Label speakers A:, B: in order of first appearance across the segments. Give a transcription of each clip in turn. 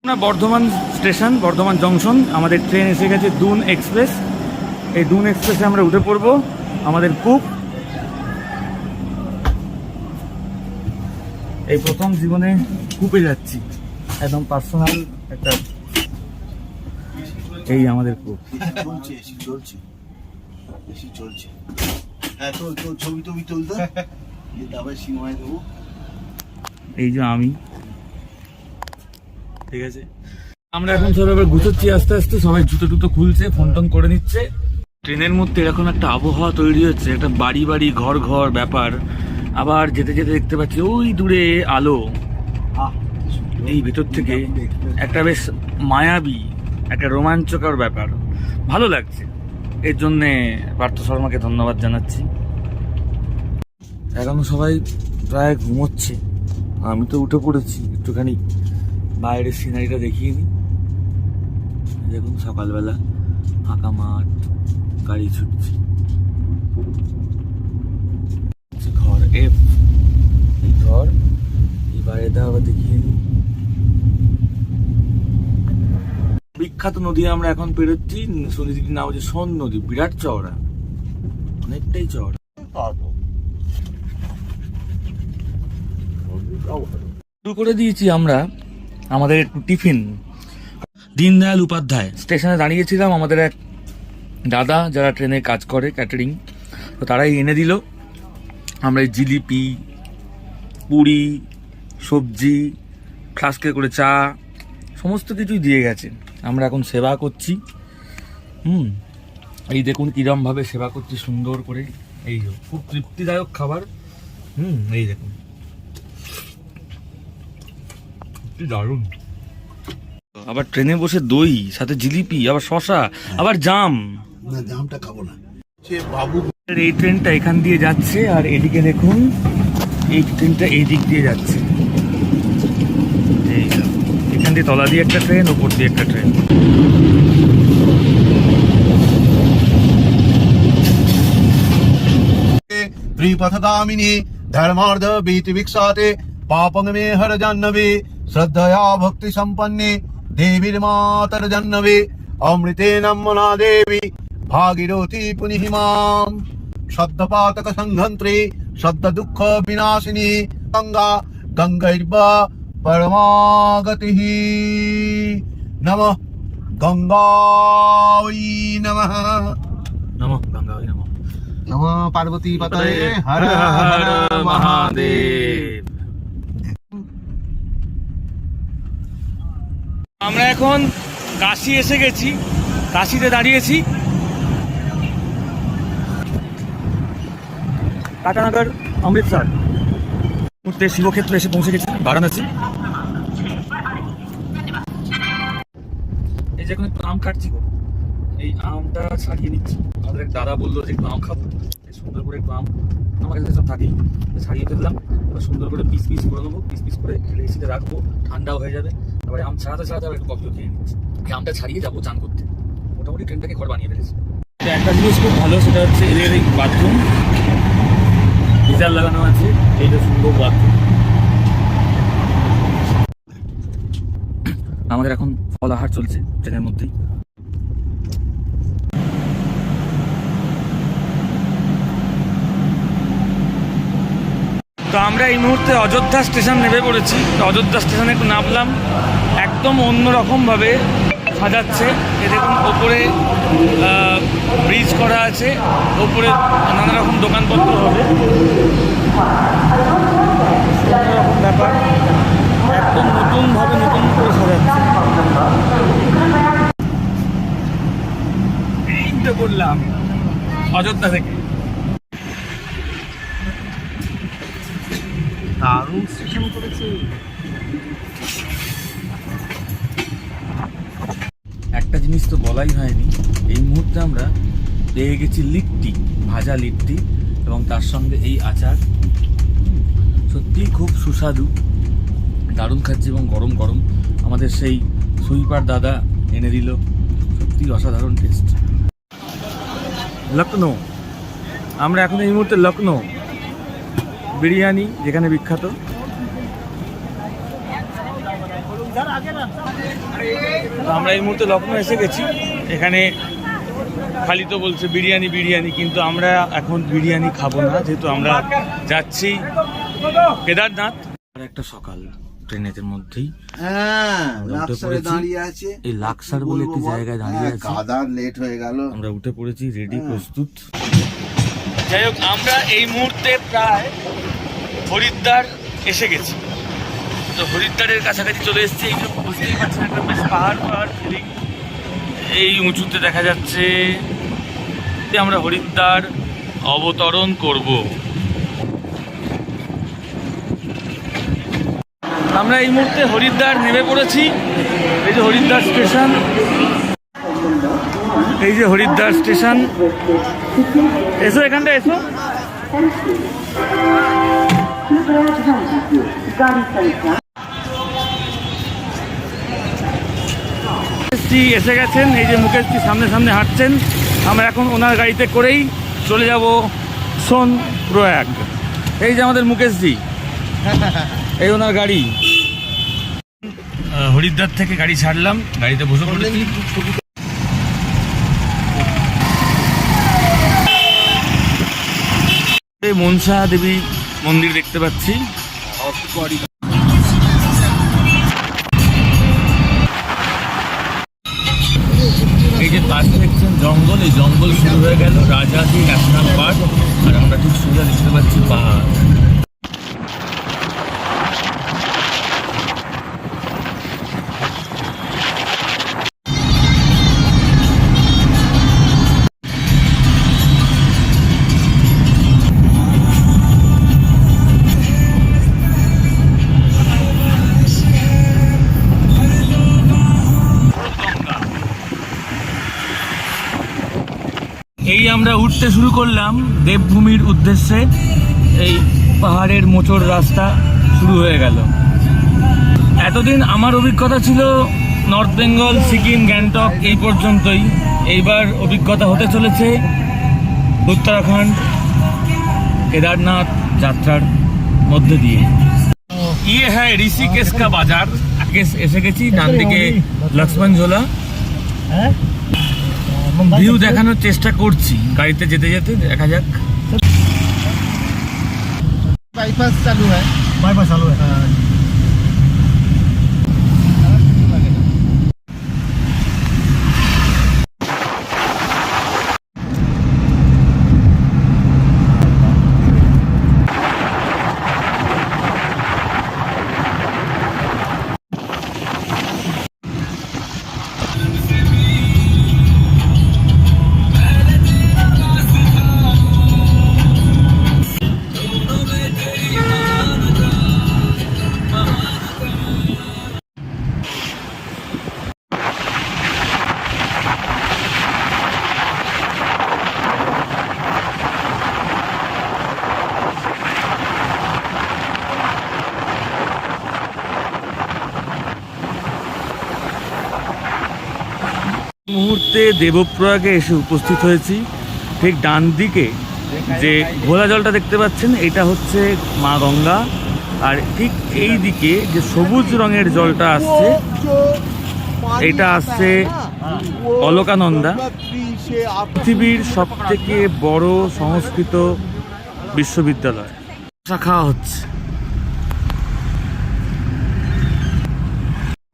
A: আমরা Bardhaman station, Bardhaman junction, আমাদের train এসে গেছে দুন এক্সপ্রেস। এই দুন এক্সপ্রেসে আমরা উঠে পড়বো। আমাদের কুক এই প্রথম জীবনে কুপে যাচ্ছি, একদম পার্সোনাল একটা। এই আমাদের কুক
B: চলছে। হ্যাঁ, তো ছবি টবি তুলতে তারপরে সিনেমায় দেবো।
A: এই যে আমি, ঠিক আছে। আমরা এখন সবাই এবার গুছোচ্ছি আস্তে আস্তে, সবাই জুতো টুতো খুলছে, ফোন টোন করে নিচ্ছে। ট্রেনের মধ্যে এরকম একটা আবহাওয়া তৈরি হচ্ছে, একটা বাড়ি বাড়ি ঘর ঘর ব্যাপার। আবার যেতে যেতে দেখতে পাচ্ছি ওই দূরে আলো, এই ভেতর থেকে একটা বেশ মায়াবী, একটা রোমাঞ্চকর ব্যাপার, ভালো লাগছে। এর জন্যে পার্থ শর্মাকে ধন্যবাদ জানাচ্ছি। এখন সবাই প্রায় ঘুমোচ্ছে, আমি তো উঠে পড়েছি। একটুখানি বাইরের সিনারিটা দেখিয়ে নিই। দেখুন সকালবেলা ফাঁকা মাঠ, গাড়ি ছুটছে। ঘর এই ঘর, এই বাড়িটা আবার দেখিয়ে নিই। বিখ্যাত নদী আমরা এখন পেরোচ্ছি। নদীটির নাম হচ্ছে সোন নদী, বিরাট চওড়া, অনেকটাই চওড়া। শুরু করে দিয়েছি আমরা আমাদের একটু টিফিন। দীনদয়াল উপাধ্যায় স্টেশনে দাঁড়িয়েছিলাম, আমাদের এক দাদা যারা ট্রেনে কাজ করে ক্যাটারিং, তো তারাই এনে দিল। আমরা জিলিপি, পুরি, সবজি, ফ্লাস্কে করে চা, সমস্ত কিছুই দিয়ে গেছে। আমরা এখন সেবা করছি। এই দেখুন কিরম ভাবে সেবা করছি, সুন্দর করে। এই খুব তৃপ্তিদায়ক খাবার। এই দেখুন কি দারুণ। আবার ট্রেনে বসে দই, সাথে জিলিপি, আবার শশা, আবার জাম।
B: না, জামটা খাবো না। বাবু,
A: এই ট্রেনটা এখান দিয়ে যাচ্ছে, আর এদিকে দেখুন এই ট্রেনটা এই দিক দিয়ে যাচ্ছে। এই এখান দিয়ে তলা দিয়ে একটা ট্রেন, ওপর দিয়ে একটা ট্রেন।
B: त्रिपथगामिनी धर्मार्थ भीति विक्षाते पापंग में हर जाह्नवी श्रद्धया भक्ति संपन्ने देवी मातर जाह्नवी अमृते नमना देवी भागीरथी पुनिहिमाम शब्दपातक संघंत्री शब्द दुख विनाशिनी गंगा गंगैर्वा परमागतिः नमः गंगायै नमः।
A: नमः गंगायै नमः।
B: नमः पार्वती पतये हर हर महादेव।
A: আমরা এখন কাশি এসে গেছি, কাশিতে দাঁড়িয়েছি। টাটানগর, অমৃতসর মুহূর্তে শিবক্ষেত্র এসে পৌঁছে গেছি, বারাণসী। এই যে এখন একটু আম কাটছি, এই আমটা ছাড়িয়ে নিচ্ছি। আমাদের এক দাদা বললো যে একটু আম খাবো, সুন্দর করে একটু আম আমার কাছে সব থাকি, ছাড়িয়ে ফেললাম। সুন্দর করে পিস পিস করে নেবো, পিস পিস করে রেসিতে রাখবো, ঠান্ডাও হয়ে যাবে। তারপরে আম ছাড়াতে ছাড়াতে আবার একটু কফিও খেয়ে নিচ্ছি। আমটা ছাড়িয়ে যাবো চান করতে। মোটামুটি ট্রেনটাকে ঘর বানিয়ে ফেলেছি। একটা জিনিস খুব ভালো, সেটা হচ্ছে এদের এই বাথরুম, গিজার লাগানো আছে। এইটা সুন্দর বাথরুম। আমাদের এখন ফল আহার চলছে ট্রেনের মধ্যেই। তো আমরা এই মুহূর্তে অযোধ্যা স্টেশন নেমে পড়েছি। তো অযোধ্যা স্টেশনে একটু নামলাম, একদম অন্যরকমভাবে সাজাচ্ছে। এ দেখুন ওপরে ব্রিজ করা আছে, ওপরে নানা রকম দোকানপত্র হবে, অন্যরকম ব্যাপার। একদম নতুনভাবে নতুন করে সাজাচ্ছে। এইটা করলাম অযোধ্যা থেকে। দারুণ স্টেশন করেছে। একটা জিনিস তো বলাই হয়নি, এই মুহূর্তে আমরা পেয়ে গেছি লিট্টি, ভাজা লিট্টি, এবং তার সঙ্গে এই আচার। সত্যিই খুব সুস্বাদু, দারুণ খাচ্ছি, এবং গরম গরম আমাদের সেই সুইপার দাদা এনে দিল। সত্যি অসাধারণ টেস্ট। লখনৌ, আমরা এখন এই মুহূর্তে লখনৌ। বিরিয়ানি যেখানে বিখ্যাত। তো আমরা এই মুহূর্তে লখনৌ এসে গেছি। এখানে খালি তো বলছে বিরিয়ানি বিরিয়ানি, কিন্তু আমরা এখন বিরিয়ানি খাবো না, যেহেতু আমরা যাচ্ছি কেদারনাথ। আর একটা সকাল ট্রেনের মধ্যেই
B: হ্যাঁ,
A: আমরা উঠে
B: লাক্সারে
A: পড়েছি।
B: দাঁড়িয়ে আছে।
A: এই লাক্সার বলে একটি জায়গায় দাঁড়িয়ে আছি।
B: গাদার লেট হয়ে গেল।
A: আমরা উঠে পড়েছি, রেডি প্রস্তুত। যাই হোক, আমরা এই মুহূর্তে প্রায় হরিদ্বার এসে গেছি। তো হরিদ্বারের কাছাকাছি চলে এসেছি। এই যে বুঝতেই পারছেন, একটা বেশ পাহাড় পাহাড় ফিলিং এই উঁচুতে দেখা যাচ্ছে। আমরা হরিদ্বার অবতরণ করব। আমরা এই মুহূর্তে হরিদ্বার নেমে পড়েছি। এই যে হরিদ্বার স্টেশন, এই যে হরিদ্বার স্টেশন। এসো, এখানটা এসো। মুকেশজি এসে গেছেন। এই যে মুকেশজি সামনে সামনে হাঁটছেন। আমরা এখন ওনার গাড়িতে করেই চলে যাব সোনপ্রয়াগ। এই যে আমাদের মুকেশজি, এই ওনার গাড়ি। হরিদ্বার থেকে গাড়ি ছাড়লাম, গাড়িতে বসে পড়েছি। এই মনসা দেবী মন্দির দেখতে পাচ্ছি। এই যে পাশে দেখছেন জঙ্গল, এই জঙ্গল শুরু হয়ে গেল রাজাজি ন্যাশনাল পার্ক। আর আমরা ঠিক সোজা দেখতে পাচ্ছি পাহাড়। এই আমরা উঠতে শুরু করলাম দেবভূমির উদ্দেশ্যে। এই পাহাড়ের মোচড় রাস্তা শুরু হয়ে গেল। এতদিন আমার অভিজ্ঞতা ছিল নর্থ বেঙ্গল, সিকিম, গ্যাংটক এই পর্যন্তই। এইবার অভিজ্ঞতা হতে চলেছে উত্তরাখণ্ড কেদারনাথ যাত্রার মধ্যে দিয়ে। ইয়ে হ্যাঁ ঋষিকেশ কা বাজার। এসে গেছি, ডান দিকে লক্ষ্মণ ঝোলা। ভিউ দেখানোর চেষ্টা করছি গাড়িতে যেতে যেতে, দেখা যাক।
B: বাইপাস চালু হয়,
C: बाईपास चालू है।
A: মুহূর্তে দেবপ্রয়াগে এসে উপস্থিত হয়েছি। ঠিক ডান দিকে যে ঘোলা জলটা দেখতে পাচ্ছেন, এটা হচ্ছে মা গঙ্গা। আর ঠিক এই দিকে যে সবুজ রঙের জলটা আসছে, এটা আসছে অলকানন্দা। পৃথিবীর সব থেকে বড় সংস্কৃত বিশ্ববিদ্যালয়। খাওয়া হচ্ছে।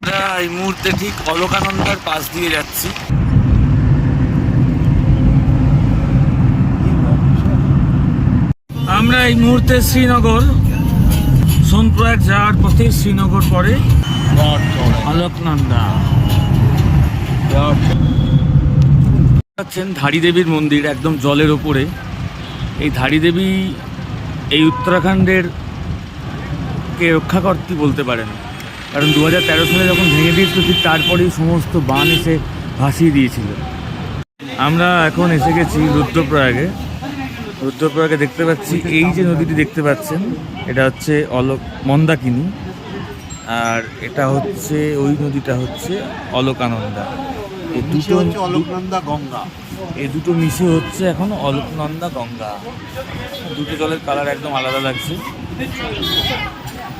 A: আমরা এই মুহূর্তে ঠিক অলকানন্দার পাশ দিয়ে যাচ্ছি। আমরা এই মুহূর্তে শ্রীনগর, সোনপ্রয়াগ যাওয়ার পথে শ্রীনগর পরে অলকনন্দা। পাচ্ছেন ধারী দেবীর মন্দির একদম জলের ওপরে। এই ধারী দেবী এই উত্তরাখণ্ডের কে রক্ষাকর্ত্রী বলতে পারেন, কারণ 2013 সালে যখন ভেঙে দিয়েছিল, ঠিক তারপরেই সমস্ত বান এসে ভাসিয়ে দিয়েছিল। আমরা এখন এসে গেছি রুদ্রপ্রয়াগে। রুদ্রপ্রয়াগে দেখতে পাচ্ছি এই যে নদীটি দেখতে পাচ্ছেন, এটা হচ্ছে মন্দাকিনী। আর এটা হচ্ছে ওই নদীটা হচ্ছে অলকানন্দা। এই দুটো
B: অলকনন্দা গঙ্গা।
A: এই দুটো মিশে হচ্ছে এখন অলকনন্দা গঙ্গা। দুটো জলের কালার একদম আলাদা লাগছে।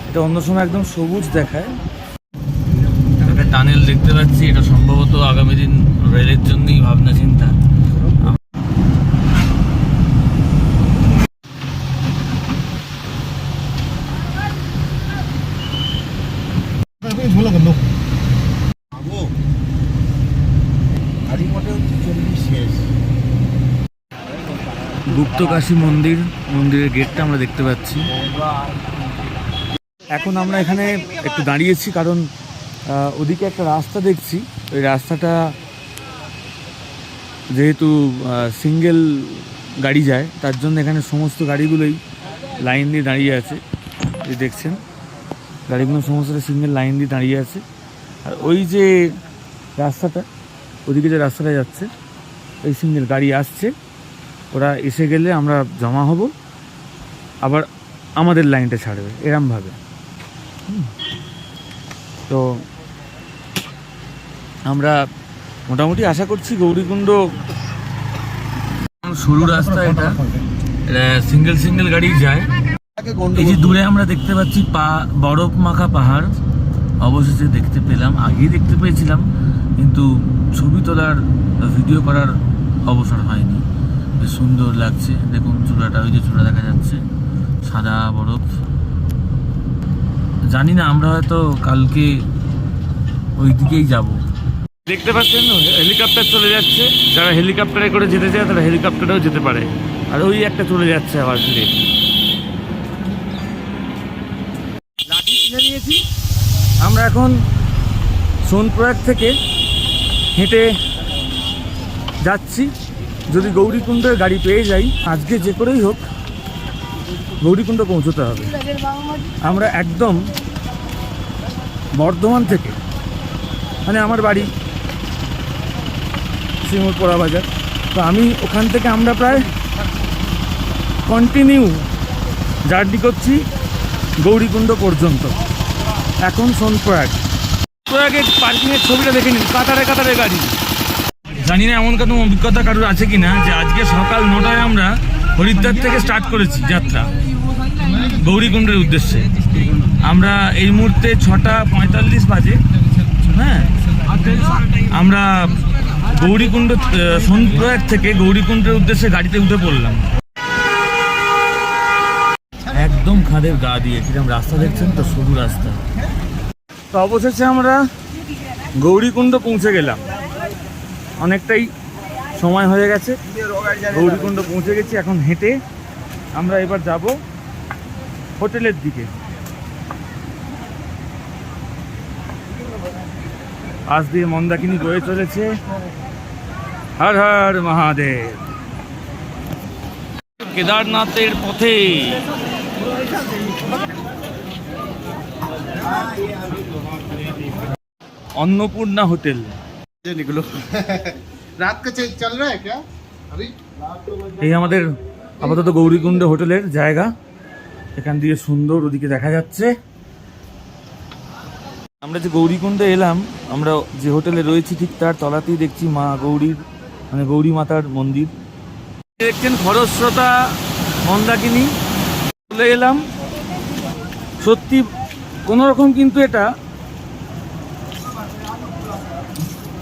A: এটা অন্য সময় একদম সবুজ দেখায়, টানেল দেখতে পাচ্ছি, এটা সম্ভবত আগামী দিন রেলের জন্যই ভাবনা চিন্তা। গুপ্তকাশী মন্দিরের গেটটা আমরা দেখতে পাচ্ছি। এখন আমরা এখানে একটু দাঁড়িয়েছি কারণ ওদিকে একটা রাস্তা দেখছি। ওই রাস্তাটা যেহেতু সিঙ্গেল গাড়ি যায়, তার জন্য এখানে সমস্ত গাড়িগুলোই লাইন দিয়ে দাঁড়িয়ে আছে। এই দেখছেন গাড়িগুলো সমস্ত সিঙ্গেল লাইন দিয়ে দাঁড়িয়ে আছে। আর ওই যে রাস্তাটা, ওদিকে যে রাস্তাটা যাচ্ছে, ওই সিঙ্গেল গাড়ি আসছে, ওরা এসে গেলে আমরা জমা হব, আবার আমাদের লাইনটা ছাড়বে, এরমভাবে। তো আমরা মোটামুটি আশা করছি গৌরীকুণ্ড সরু রাস্তা, এটা সিঙ্গেল গাড়ি যায়। এই যে দূরে আমরা দেখতে পাচ্ছি বরফ মাখা পাহাড়, অবশেষে দেখতে পেলাম। আগেই দেখতে পেয়েছিলাম কিন্তু ছবি তোলার ভিডিও করার অবসর হয়নি। বেশ সুন্দর লাগছে, দেখুন চূড়াটা, ওই যে চূড়া দেখা যাচ্ছে, সাদা বরফ। জানি না, আমরা হয়তো কালকে ওই দিকেই যাব। দেখতে পাচ্ছেন হেলিকপ্টার চলে যাচ্ছে, যারা হেলিকপ্টারে করে যেতে চায় তারা হেলিকপ্টারেও যেতে পারে। আর ওই একটা চলে যাচ্ছে আবার ফিরে। লাঠি কিনে নিয়েছি। আমরা এখন সোনপ্রয়াগ থেকে হেঁটে যাচ্ছি। যদি গৌরীকুণ্ডের গাড়ি পেয়ে যাই, আজকে যে করেই হোক গৌরীকুণ্ড পৌঁছতে হবে। আমরা একদম বর্ধমান থেকে, মানে আমার বাড়ি শ্রীমুর পোড়া বাজার, তো আমি ওখান থেকে আমরা প্রায় কন্টিনিউ জার্নি করছি গৌরীকুণ্ড পর্যন্ত। এখন সোনপ্রয়াগের পার্কিংয়ের ছবিটা দেখে নিন, কাতারে কাতারে গাড়ি। জানি না এমন কোনো অভিজ্ঞতা কারোর আছে কিনা যে আজকে সকাল 9টায় আমরা হরিদ্বার থেকে স্টার্ট করেছি যাত্রা গৌরীকুণ্ডের উদ্দেশ্যে। আমরা এই মুহূর্তে 6:45 বাজে, হ্যাঁ, আমরা গৌরীকুণ্ড সোনপ্রয়াগ থেকে গৌরীকুণ্ডের উদ্দেশ্যে গাড়িতে উঠে পড়লাম। একদম খাদের গা দিয়ে, কিরকম রাস্তা দেখছেন তো, সরু রাস্তা। তো অবশেষে আমরা গৌরীকুণ্ড পৌঁছে গেলাম। অনেকটাই সময় হয়ে গেছে, গৌরীকুণ্ড পৌঁছে গেছি। এখন হেঁটে আমরা এবার যাব হোটেলের দিকে। আজ দিয়ে মন্দাকিনী বয়ে চলেছে। হর হর মহাদেব। কেদারনাথের পথে अन्नपूर्णा होटल।
B: रात का चल रहा है क्या अभी?
A: এই আমাদের আপাতত গৌরীকুণ্ড হোটেলের জায়গা। এখান দিয়ে সুন্দর ওদিকে দেখা যাচ্ছে। আমরা যে গৌরীকুণ্ডে এলাম, আমরা যে হোটেলে রয়েছি ঠিক তার তলাতেই দেখছি মা গৌরীর, মানে গৌরী মাতার মন্দির। দেখছেন খরস্রোতা মন্দাকিনী। চলে এলাম। সত্যি কোনো রকম কিন্তু এটা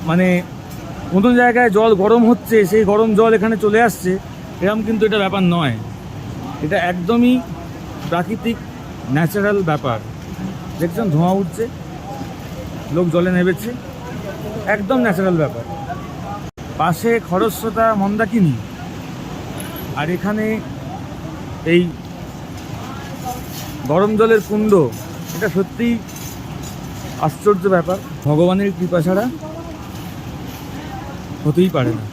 A: মানে কোনো জায়গায় জল গরম হচ্ছে, সেই গরম জল এখানে চলে আসছে, এরকম কিন্তু এটা ব্যাপার নয়। এটা একদমই প্রাকৃতিক ন্যাচারাল ব্যাপার। দেখছেন ধোঁয়া উঠছে, লোক জলে নেমেছে, একদম ন্যাচারাল ব্যাপার। পাশে খরস্রোতা মন্দাকিনী, আর এখানে এই গরম জলের কুণ্ড। এটা সত্যিই আশ্চর্য ব্যাপার। ভগবানের কৃপা ছাড়া হতেই পারে না।